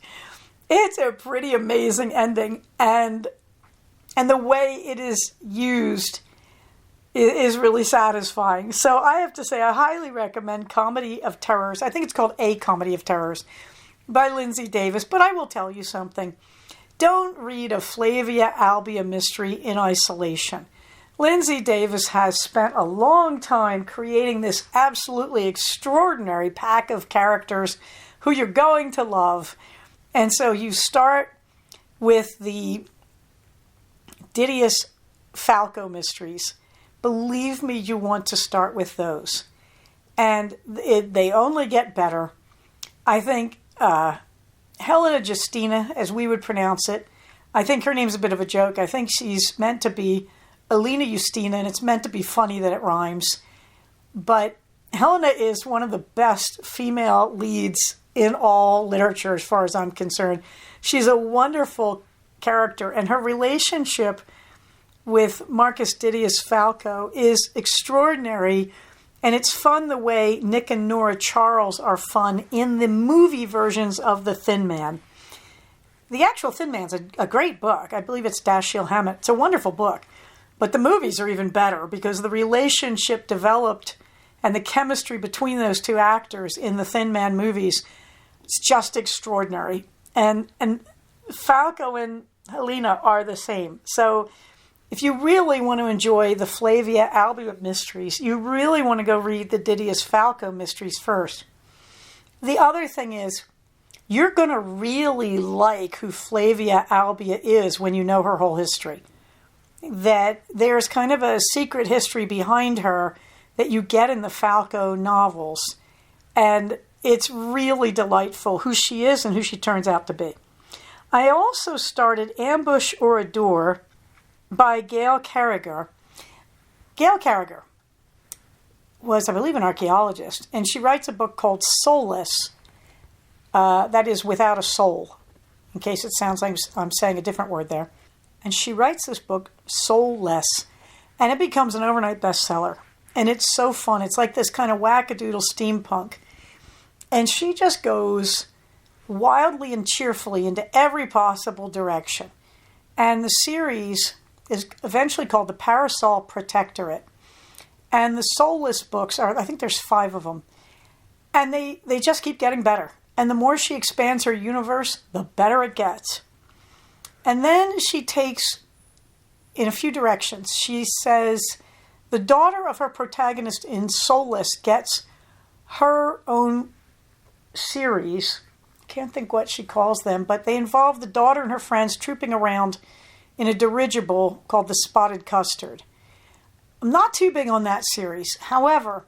It's a pretty amazing ending, and the way it is used is really satisfying. So I have to say, I highly recommend Comedy of Terrors. I think it's called A Comedy of Terrors by Lindsay Davis. But I will tell you something. Don't read a Flavia Albia mystery in isolation. Lindsay Davis has spent a long time creating this absolutely extraordinary pack of characters who you're going to love. And so you start with the Didius Falco mysteries. Believe me, you want to start with those. And they only get better. I think Helena Justina, as we would pronounce it, I think her name's a bit of a joke. I think she's meant to be Alina Justina, and it's meant to be funny that it rhymes. But Helena is one of the best female leads in all literature, as far as I'm concerned. She's a wonderful character, and her relationship with Marcus Didius Falco is extraordinary, and it's fun the way Nick and Nora Charles are fun in the movie versions of The Thin Man. The actual Thin Man's a great book. I believe it's Dashiell Hammett. It's a wonderful book. But the movies are even better because the relationship developed and the chemistry between those two actors in the Thin Man movies, it's just extraordinary. And Falco and Helena are the same. So if you really want to enjoy the Flavia Albia mysteries, you really want to go read the Didius Falco mysteries first. The other thing is, you're going to really like who Flavia Albia is when you know her whole history. That there's kind of a secret history behind her that you get in the Falco novels. And it's really delightful who she is and who she turns out to be. I also started Ambush or a Door by Gail Carriger. Gail Carriger was, I believe, an archaeologist, and she writes a book called Soulless, that is without a soul, in case it sounds like I'm saying a different word there. And she writes this book, Soulless, and it becomes an overnight bestseller. And it's so fun. It's like this kind of wackadoodle steampunk. And she just goes wildly and cheerfully into every possible direction. And the series is eventually called the Parasol Protectorate. And the Soulless books are, I think there's 5 of them. And they just keep getting better. And the more she expands her universe, the better it gets. And then she takes in a few directions. She says the daughter of her protagonist in Soulless gets her own series. Can't think what she calls them, but they involve the daughter and her friends trooping around in a dirigible called the Spotted Custard. I'm not too big on that series. However,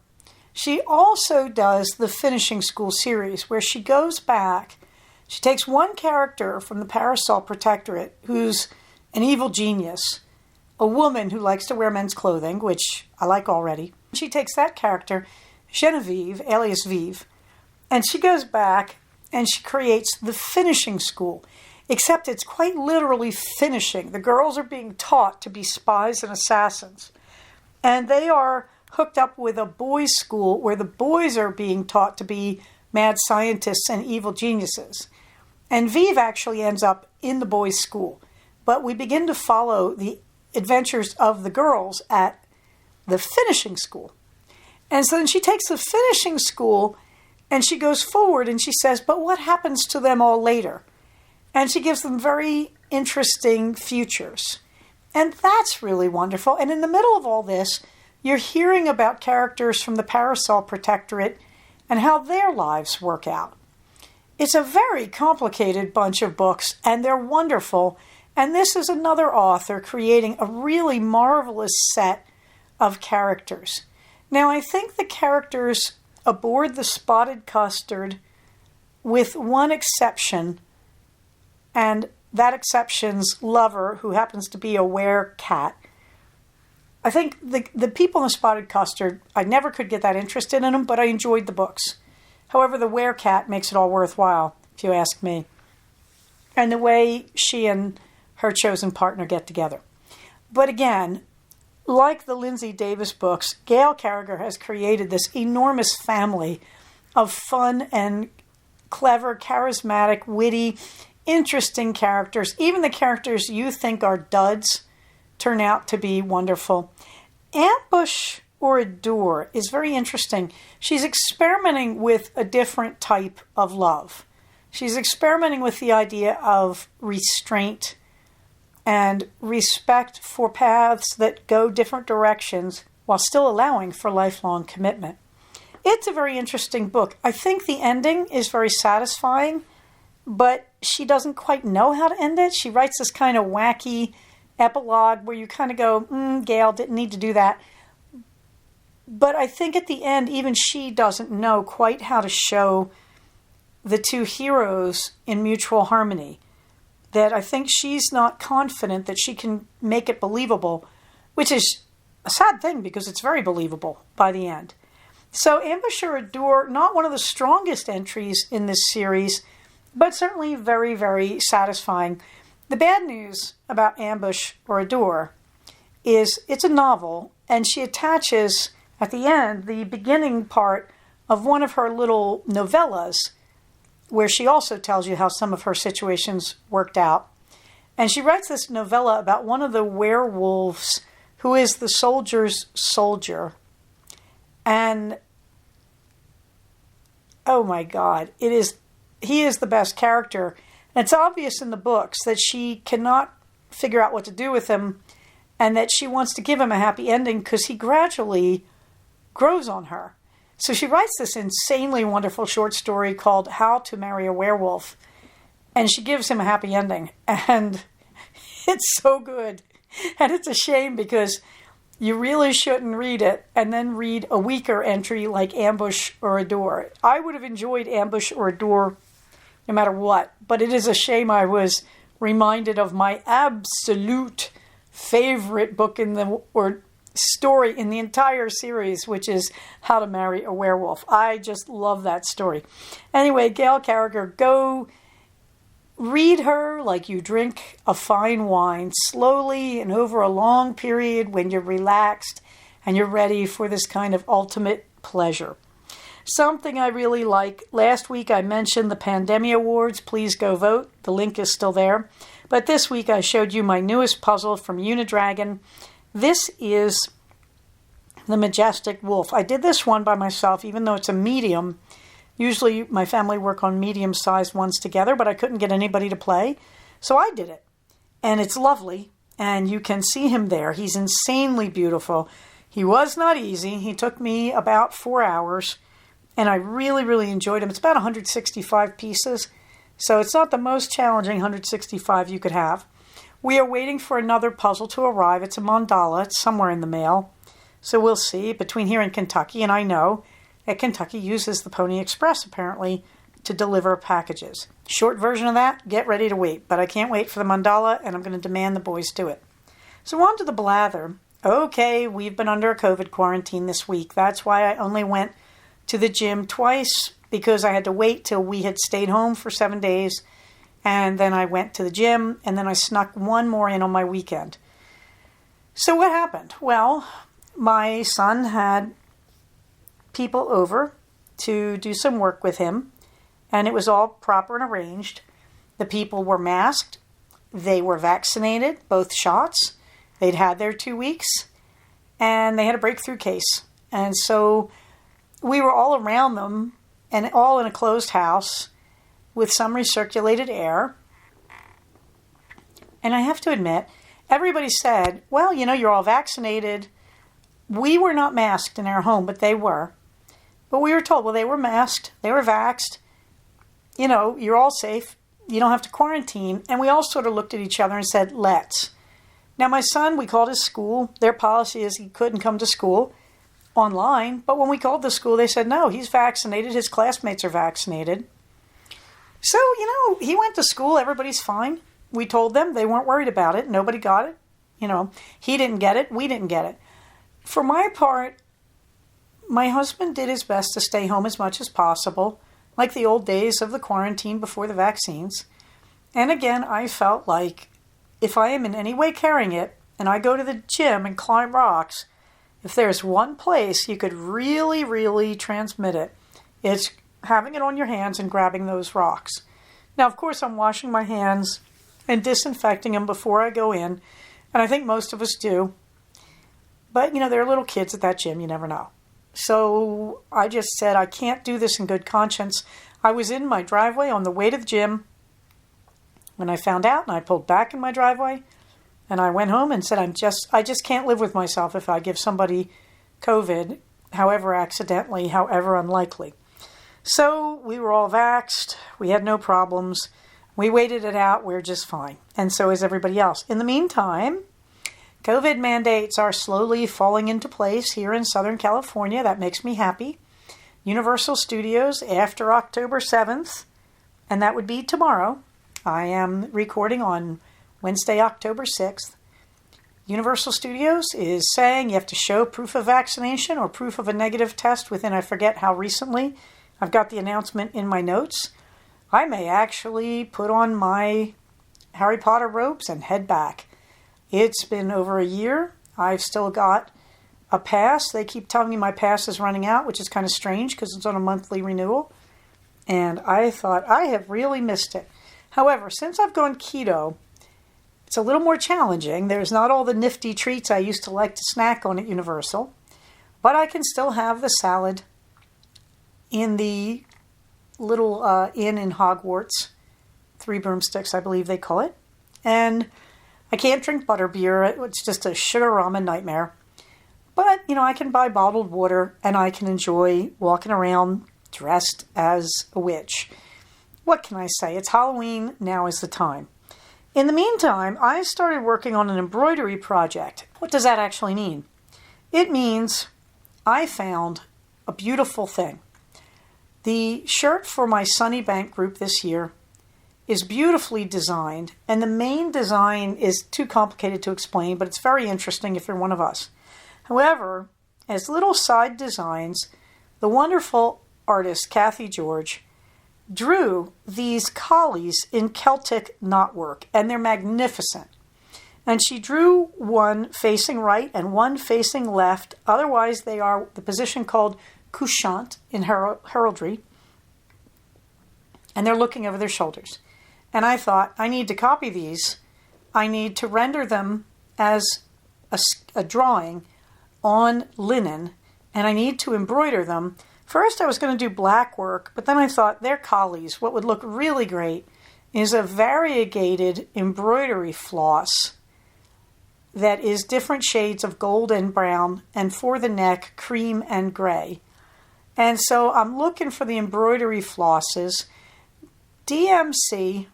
she also does the Finishing School series, where she goes back. She takes one character from the Parasol Protectorate who's an evil genius, a woman who likes to wear men's clothing, which I like already. She takes that character, Genevieve, alias Vive, and she goes back and she creates the Finishing School, except it's quite literally finishing. The girls are being taught to be spies and assassins, and they are hooked up with a boys' school where the boys are being taught to be mad scientists and evil geniuses. And Vive actually ends up in the boys' school, but we begin to follow the adventures of the girls at the Finishing School. And so then she takes the Finishing School and she goes forward and she says, but what happens to them all later? And she gives them very interesting futures. And that's really wonderful. And in the middle of all this, you're hearing about characters from the Parasol Protectorate and how their lives work out. It's a very complicated bunch of books, and they're wonderful. And this is another author creating a really marvelous set of characters. Now, I think the characters aboard the Spotted Custard, with one exception, and that exception's lover, who happens to be a werecat. I think the people in the Spotted Custard, I never could get that interested in them, but I enjoyed the books. However, the werecat makes it all worthwhile, if you ask me. And the way she and her chosen partner get together. But again, like the Lindsay Davis books, Gail Carriger has created this enormous family of fun and clever, charismatic, witty, interesting characters. Even the characters you think are duds turn out to be wonderful. Ambush or Adore is very interesting. She's experimenting with a different type of love. She's experimenting with the idea of restraint and respect for paths that go different directions while still allowing for lifelong commitment. It's a very interesting book. I think the ending is very satisfying, but she doesn't quite know how to end it. She writes this kind of wacky epilogue where you kind of go, Gail didn't need to do that. But I think at the end, even she doesn't know quite how to show the two heroes in mutual harmony. That I think she's not confident that she can make it believable, which is a sad thing because it's very believable by the end. So Ambush or Adore, not one of the strongest entries in this series, but certainly very, very satisfying. The bad news about Ambush or Adore is it's a novel, and she attaches at the end the beginning part of one of her little novellas, where she also tells you how some of her situations worked out. And she writes this novella about one of the werewolves who is the soldier's soldier. And, oh my God, he is the best character. And it's obvious in the books that she cannot figure out what to do with him and that she wants to give him a happy ending because he gradually grows on her. So she writes this insanely wonderful short story called How to Marry a Werewolf. And she gives him a happy ending. And it's so good. And it's a shame because you really shouldn't read it and then read a weaker entry like Ambush or Adore. I would have enjoyed Ambush or Adore no matter what. But it is a shame I was reminded of my absolute favorite book or story in the entire series, which is How to Marry a Werewolf. I just love that story. Anyway, Gail Carriger, go read her like you drink a fine wine, slowly and over a long period when you're relaxed and you're ready for this kind of ultimate pleasure. Something I really like. Last week I mentioned the Pandemia Awards. Please go vote. The link is still there. But this week I showed you my newest puzzle from Unidragon. This is the Majestic Wolf. I did this one by myself, even though it's a medium, Usually my family work on medium-sized ones together, but I couldn't get anybody to play. So I did it. And it's lovely. And you can see him there. He's insanely beautiful. He was not easy. He took me about 4 hours. And I really, really enjoyed him. It's about 165 pieces. So it's not the most challenging 165 you could have. We are waiting for another puzzle to arrive. It's a mandala. It's somewhere in the mail. So we'll see. Between here and Kentucky, and I know that Kentucky uses the Pony Express, apparently, to deliver packages. Short version of that, get ready to wait. But I can't wait for the mandala, and I'm going to demand the boys do it. So on to the blather. Okay, we've been under a COVID quarantine this week. That's why I only went to the gym twice, because I had to wait till we had stayed home for 7 days. And then I went to the gym, and then I snuck one more in on my weekend. So what happened? Well, my son had people over to do some work with him, and it was all proper and arranged. The people were masked. They were vaccinated, both shots. They'd had their 2 weeks, and they had a breakthrough case. And so we were all around them, and all in a closed house with some recirculated air. And I have to admit, everybody said, well, you're all vaccinated. We were not masked in our home, but they were. But we were told, well, they were masked, they were vaxxed, you're all safe, you don't have to quarantine. And we all sort of looked at each other and said, let's. Now, my son, we called his school. Their policy is he couldn't come to school online. But when we called the school, they said, no, he's vaccinated, his classmates are vaccinated. So, he went to school, everybody's fine. We told them, they weren't worried about it, nobody got it. He didn't get it, we didn't get it. For my part, my husband did his best to stay home as much as possible, like the old days of the quarantine before the vaccines. And again, I felt like if I am in any way carrying it, and I go to the gym and climb rocks, if there's one place you could really, really transmit it, it's having it on your hands and grabbing those rocks. Now, of course, I'm washing my hands and disinfecting them before I go in, and I think most of us do. But, there are little kids at that gym, you never know. So I just said, I can't do this in good conscience. I was in my driveway on the way to the gym when I found out, and I pulled back in my driveway, and I went home and said, I just can't live with myself if I give somebody COVID, however accidentally, however unlikely. So we were all vaxxed. We had no problems. We waited it out. We're just fine. And so is everybody else. In the meantime, COVID mandates are slowly falling into place here in Southern California. That makes me happy. Universal Studios after October 7th, and that would be tomorrow. I am recording on Wednesday, October 6th. Universal Studios is saying you have to show proof of vaccination or proof of a negative test within, I forget how recently. I've got the announcement in my notes. I may actually put on my Harry Potter robes and head back. It's been over a year. I've still got a pass. They keep telling me my pass is running out, which is kind of strange because it's on a monthly renewal. And I thought, I have really missed it. However, since I've gone keto, it's a little more challenging. There's not all the nifty treats I used to like to snack on at Universal. But I can still have the salad in the little inn in Hogwarts. 3 Broomsticks, I believe they call it. And I can't drink butterbeer. It's just a sugar ramen nightmare. But, I can buy bottled water and I can enjoy walking around dressed as a witch. What can I say? It's Halloween. Now is the time. In the meantime, I started working on an embroidery project. What does that actually mean? It means I found a beautiful thing. The shirt for my Sunny Bank group this year is beautifully designed, and the main design is too complicated to explain, but it's very interesting if you're one of us. However, as little side designs, the wonderful artist Kathy George drew these collies in Celtic knotwork, and they're magnificent. And she drew one facing right and one facing left. Otherwise, they are the position called couchant in heraldry, and they're looking over their shoulders. And I thought, I need to copy these. I need to render them as a drawing on linen, and I need to embroider them First I was going to do black work, but then I thought they're collies. What would look really great is a variegated embroidery floss that is different shades of gold and brown, and for the neck, cream and gray. And so I'm looking for the embroidery flosses. DMC,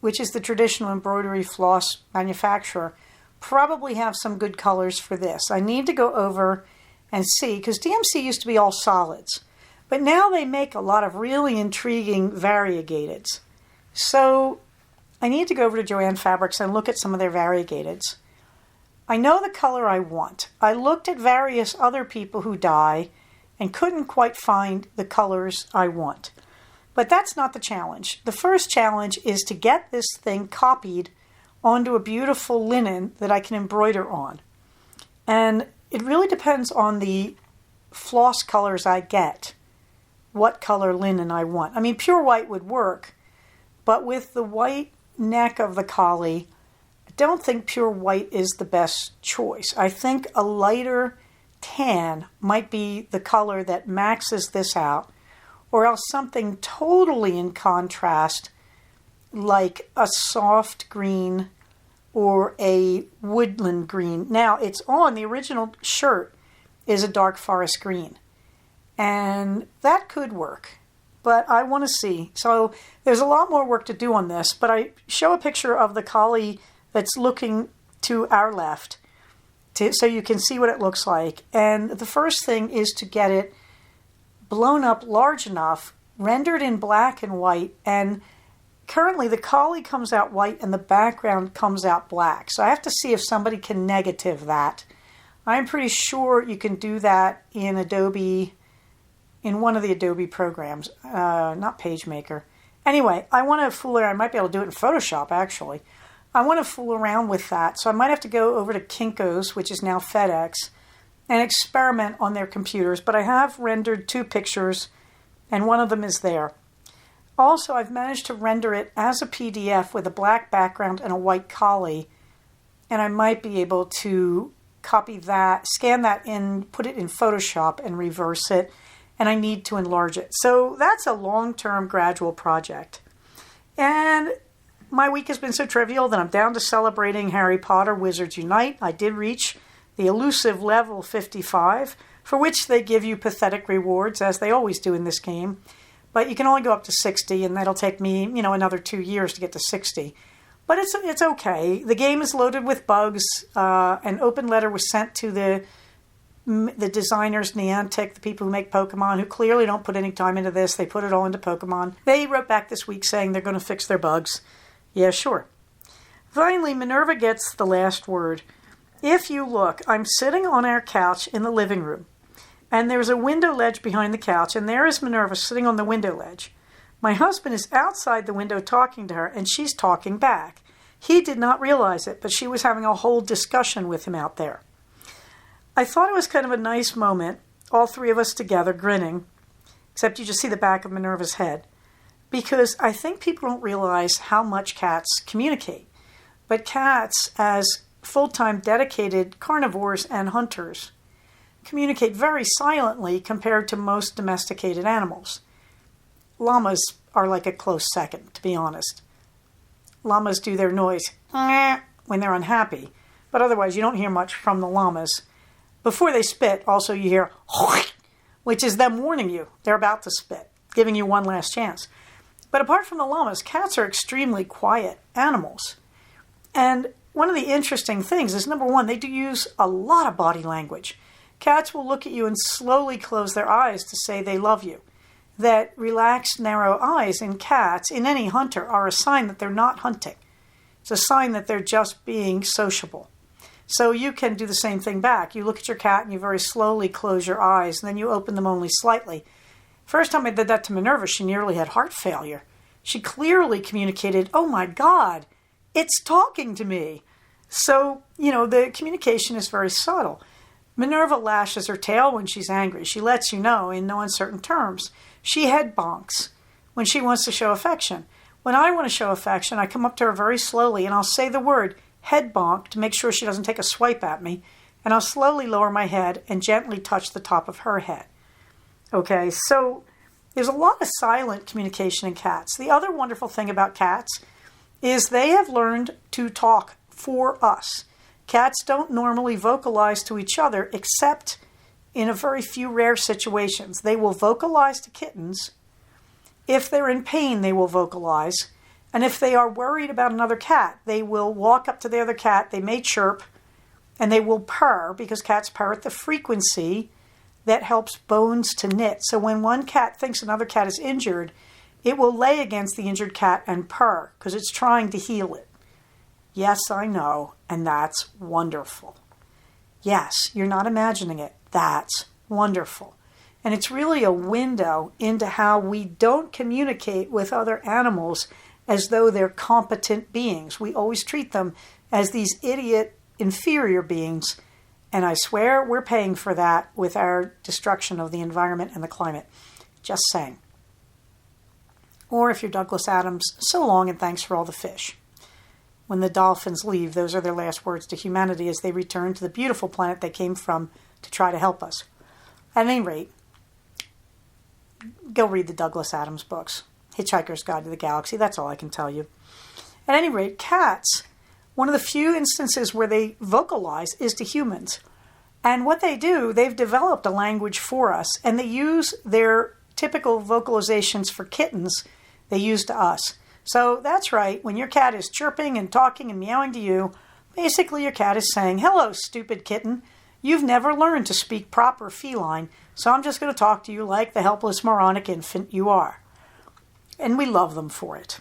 which is the traditional embroidery floss manufacturer, probably have some good colors for this. I need to go over and see, because DMC used to be all solids, but now they make a lot of really intriguing variegateds. So I need to go over to Joann Fabrics and look at some of their variegateds. I know the color I want. I looked at various other people who dye and couldn't quite find the colors I want. But that's not the challenge. The first challenge is to get this thing copied onto a beautiful linen that I can embroider on. And it really depends on the floss colors I get, what color linen I want. I mean, pure white would work, but with the white neck of the collie, I don't think pure white is the best choice. I think a lighter tan might be the color that maxes this out, or else something totally in contrast, like a soft green or a woodland green. Now, it's on, the original shirt is a dark forest green, and that could work, but I want to see. So there's a lot more work to do on this, but I show a picture of the collie that's looking to our left so you can see what it looks like. And the first thing is to get it blown up large enough, rendered in black and white, and currently the collie comes out white and the background comes out black. So I have to see if somebody can negative that. I'm pretty sure you can do that in Adobe, in one of the Adobe programs, not PageMaker. Anyway, I want to fool around. I might be able to do it in Photoshop, actually. I want to fool around with that. So I might have to go over to Kinko's, which is now FedEx, and experiment on their computers. But I have rendered 2 pictures, and one of them is there. Also, I've managed to render it as a PDF with a black background and a white collie, and I might be able to copy that, scan that in, put it in Photoshop and reverse it, and I need to enlarge it. So that's a long-term gradual project. And my week has been so trivial that I'm down to celebrating Harry Potter Wizards Unite. I did reach the elusive level 55, for which they give you pathetic rewards, as they always do in this game. But you can only go up to 60, and that'll take me, another 2 years to get to 60. But it's okay. The game is loaded with bugs. An open letter was sent to the designers, Niantic, the people who make Pokemon, who clearly don't put any time into this. They put it all into Pokemon. They wrote back this week saying they're going to fix their bugs. Yeah, sure. Finally, Minerva gets the last word. If you look, I'm sitting on our couch in the living room, and there's a window ledge behind the couch, and there is Minerva sitting on the window ledge. My husband is outside the window talking to her, and she's talking back. He did not realize it, but she was having a whole discussion with him out there. I thought it was kind of a nice moment, all 3 of us together grinning, except you just see the back of Minerva's head, because I think people don't realize how much cats communicate. But cats, as full-time dedicated carnivores and hunters, communicate very silently compared to most domesticated animals. Llamas are like a close second, to be honest. Llamas do their noise when they're unhappy, but otherwise you don't hear much from the llamas. Before they spit, also you hear, which is them warning you they're about to spit, giving you one last chance. But apart from the llamas, cats are extremely quiet animals. And one of the interesting things is, number one, they do use a lot of body language. Cats will look at you and slowly close their eyes to say they love you. That relaxed, narrow eyes in cats, in any hunter, are a sign that they're not hunting. It's a sign that they're just being sociable. So you can do the same thing back. You look at your cat and you very slowly close your eyes, and then you open them only slightly. First time I did that to Minerva, she nearly had heart failure. She clearly communicated, oh my God, it's talking to me. So, the communication is very subtle. Minerva lashes her tail when she's angry. She lets you know in no uncertain terms. She head bonks when she wants to show affection. When I want to show affection, I come up to her very slowly and I'll say the word head bonk to make sure she doesn't take a swipe at me, and I'll slowly lower my head and gently touch the top of her head. Okay, so there's a lot of silent communication in cats. The other wonderful thing about cats is they have learned to talk for us. Cats don't normally vocalize to each other except in a very few rare situations. They will vocalize to kittens. If they're in pain, they will vocalize. And if they are worried about another cat, they will walk up to the other cat, they may chirp, and they will purr, because cats purr at the frequency that helps bones to knit. So when one cat thinks another cat is injured, it will lay against the injured cat and purr, because it's trying to heal it. Yes, I know, and that's wonderful. Yes, you're not imagining it. That's wonderful. And it's really a window into how we don't communicate with other animals as though they're competent beings. We always treat them as these idiot, inferior beings. And I swear we're paying for that with our destruction of the environment and the climate. Just saying. Or if you're Douglas Adams, so long and thanks for all the fish. When the dolphins leave, those are their last words to humanity as they return to the beautiful planet they came from to try to help us. At any rate, go read the Douglas Adams books. Hitchhiker's Guide to the Galaxy, that's all I can tell you. At any rate, cats, one of the few instances where they vocalize is to humans. And what they do, they've developed a language for us, and they use their typical vocalizations for kittens they use to us. So that's right, when your cat is chirping and talking and meowing to you, basically your cat is saying, "Hello, stupid kitten. You've never learned to speak proper feline, so I'm just going to talk to you like the helpless moronic infant you are." And we love them for it.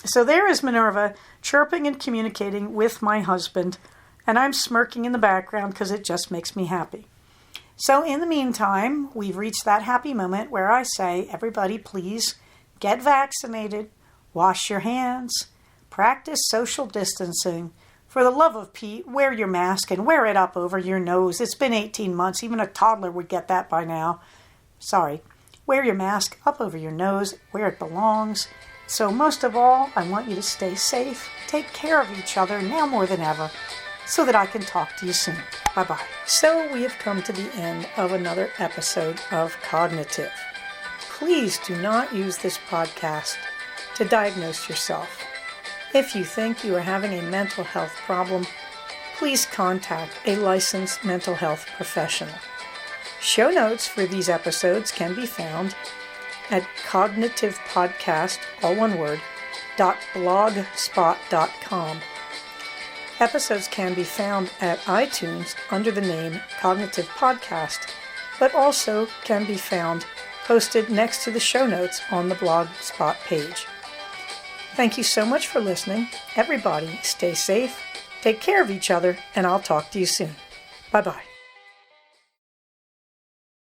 So there is Minerva chirping and communicating with my husband, and I'm smirking in the background because it just makes me happy. So in the meantime, we've reached that happy moment where I say, everybody please get vaccinated, wash your hands, practice social distancing. For the love of Pete, wear your mask and wear it up over your nose. It's been 18 months. Even a toddler would get that by now. Sorry. Wear your mask up over your nose where it belongs. So most of all, I want you to stay safe, take care of each other now more than ever, so that I can talk to you soon. Bye-bye. So we have come to the end of another episode of Cognitive. Please do not use this podcast to diagnose yourself. If you think you are having a mental health problem, please contact a licensed mental health professional. Show notes for these episodes can be found at cognitivepodcast, all one word, .blogspot.com. Episodes can be found at iTunes under the name Cognitive Podcast, but also can be found posted next to the show notes on the Blogspot page. Thank you so much for listening. Everybody, stay safe, take care of each other, and I'll talk to you soon. Bye-bye.